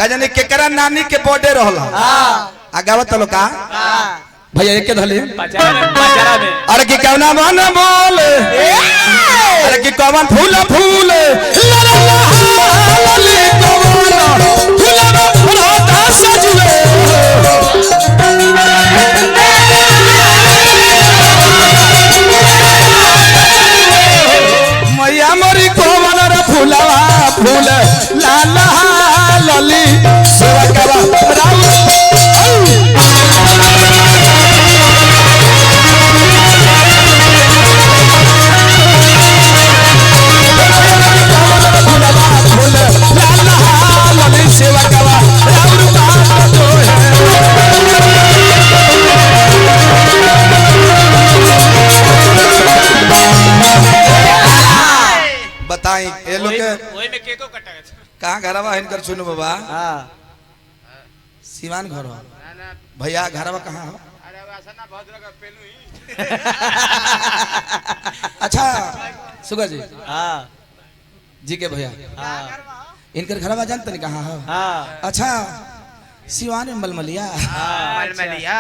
का जाने केकरा नानी के बर्थडे रहला आ गावत लो का भैया एक के धली पचारा में अरे की कवना मन बोल अरे की कवन फूल फूल लली कवन फूल फूलता सजवे मैया मोरी कवन रे फूलवा फूल लाला लली सेवा करा राम सेवा करा बताई ये लोग वही में केको कटा गया कहाँ घरवा इनकर सुनो बाबा सीवान घर हो भैया घरवा कहाँ हो अरे वासना भद्र का पेलू ही अच्छा सुगा जी हाँ जी के भैया हाँ इनकर घरवा जानते नहीं कहाँ हो हाँ अच्छा सिवान में मलमलिया मलमलिया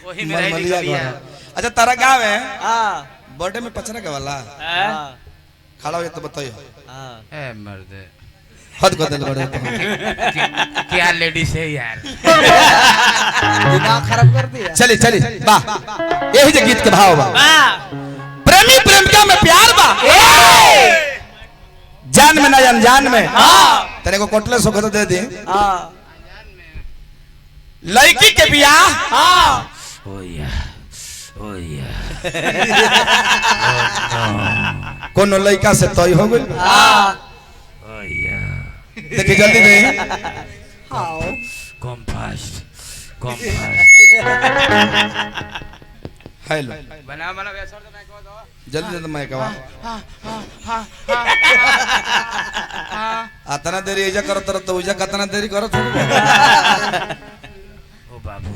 वही में रह मलमलिया लिया घर। अच्छा तारा गाँव है हाँ बर्थडे में पचरा के वाला खड़ा हो जाए तो बताइए ए मर्द हद कर दिल बड़े क्या लेडीज है यार दिमाग खराब कर दिया चली चली वाह यही जो गीत के भाव बा प्रेमी प्रेमिका में प्यार बा जान में ना अनजान में तेरे को कोटले सुख तो दे दी हाँ लड़की के बियाह ओया ओया कोनो लड़का से तय हो गई ओया देखिए जल्दी नहीं कम फास्ट हेलो बना बना वैसा तो मैं कह दो जल्दी जल्दी मैं कहा अतना देरी ऐजा करो तो उजा कतना देरी करो ओ बाबू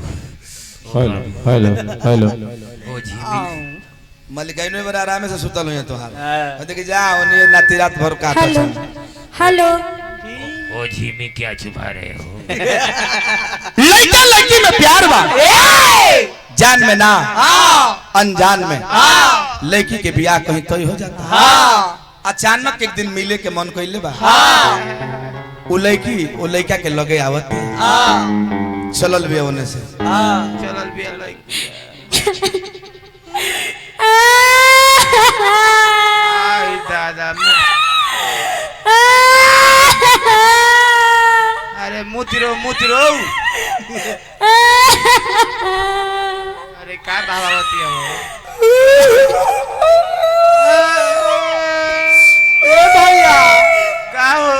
हेलो हेलो ओ जी मलिकाइन में बड़ा आराम से सुतल हुई तोहार देखिए जाओ नहीं नाती रात भर का हेलो हेलो ओ झीमी क्या छुपा रहे हो लड़का लड़की में प्यार बा जान में ना अनजान में लड़की के बियाह कहीं तय हो जाता अचानक एक दिन मिले के मन कइले बा वो लड़की वो लड़का के लगे आवत चलल भी होने से चलल भी लाइक आई दादा अरे मुतिरो अरे क्या भावावती है ए भैया का हो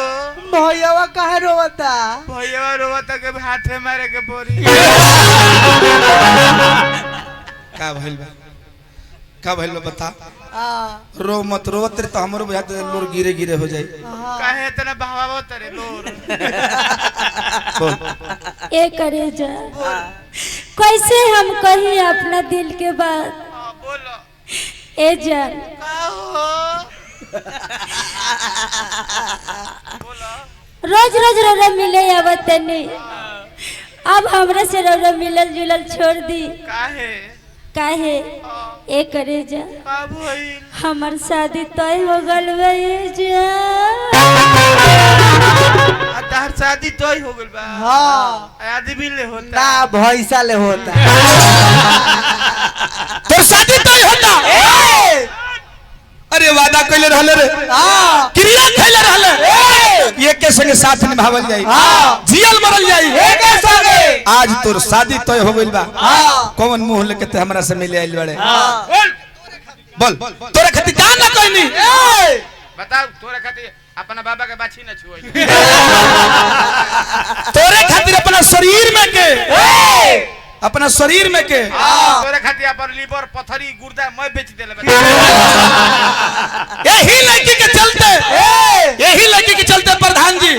भैया काहे रोवता भैया रोवता के हाथे मारे के बोरी का भइल बा बता रो मत रो तेरे तो हमरो बुझात लोर गिरे गिरे हो जाई काहे इतना भावावत रे लोर बोल ए करे जा कैसे हम कही अपना दिल के बात बोलो ए जान का हो बोलो रोज रोज रोरा मिले आवत नहीं अब हमरा से रोरा मिलल जुलल छोड़ दी काहे काहे ए करे जा बाबू है हमार शादी तय हो गल बे जा तार शादी तोय हो गइल बा हाँ आदमी ले होता ना भैसा ले होता तो शादी तय होता अरे वादा कइले रहले रे क्रिया कइले रहले एक के संगे साथ निभावल जाई जियल मरल जाई एक संगे आज तोर शादी तय हो गइल बा कौन मुंह लेके ते हमरा से मिले आइल बड़े बोल तोरे खातिर का ना कहनी बताओ तोरे खातिर अपना बाबा के बाछी न छुई तोरे खातिर अपना शरीर में के अपना शरीर में के तोरे खातिर अपन लीवर पथरी गुर्दा मैं बेच देले यही लड़की के चलते यही लड़की के चलते प्रधान जी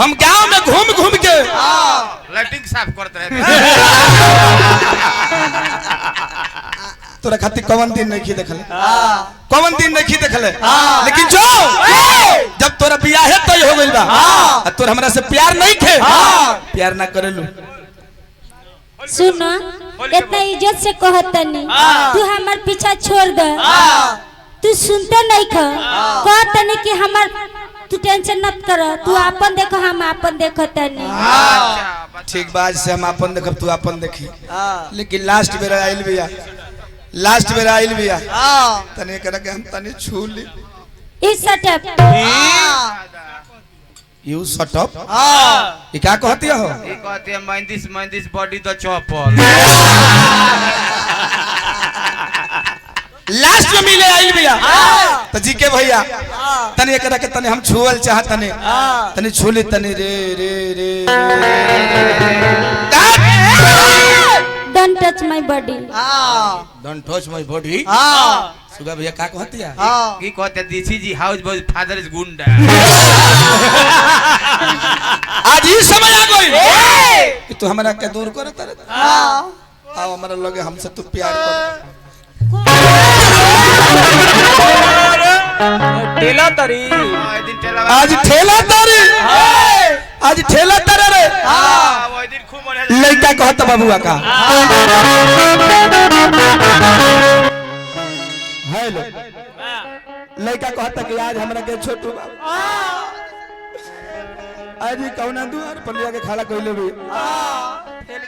हम गांव में घूम घूम के लैट्रिन साफ करते रहे तोरा खातिर कौन दिन नहीं देखले कौन दिन नहीं देखले लेकिन जो जब तोरा बियाह है तो हो गइल बा आ तोर हमरा से प्यार नहीं खे प्यार ना करेलू सुनो इतना इज्जत से कहतनी तू हमार पीछा छोड़ दे तू सुनते नहीं कहतनी कि हमार तू टेंशन मत कर तू अपन देखो हम अपन देखो तनी ठीक बात से हम अपन देखब तू अपन देखी लेकिन लास्ट बेर आइल बिया तने कर के हम तने छू ली इस सेटअप यू शट अप ये क्या कहती हो ये कहते हैं महिंदिस बॉडी द चॉपर लास्ट में मिले आइल बिया तो जी के भैया तने एकरा के तने हम छुअल चाहत तने छूली तने रे रे रे don't touch my body don't touch my body सुगा भैया का कहती है की कहते हैं this is house boy father is गुंडा आज ही समय आ गई कि तू हमरा के दूर कर तर आओ हमरा लगे हमसे तू प्यार कर टेला तरी आज ठेला तारी रे वो दिन खूब मने लड़का कहता बाबूआ का हेलो लड़का कहता कि आज हमरा के छोटू बाबू आज ही कौना दुआर पर लिया के खाला कइले भी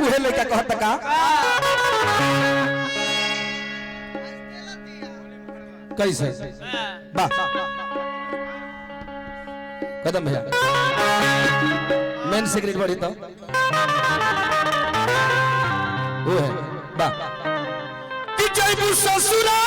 उहे लड़का कहता का कैसे वाह कदम भैया मेन सिगरेट बड़ी तो वो है वाह कि जय ससुरा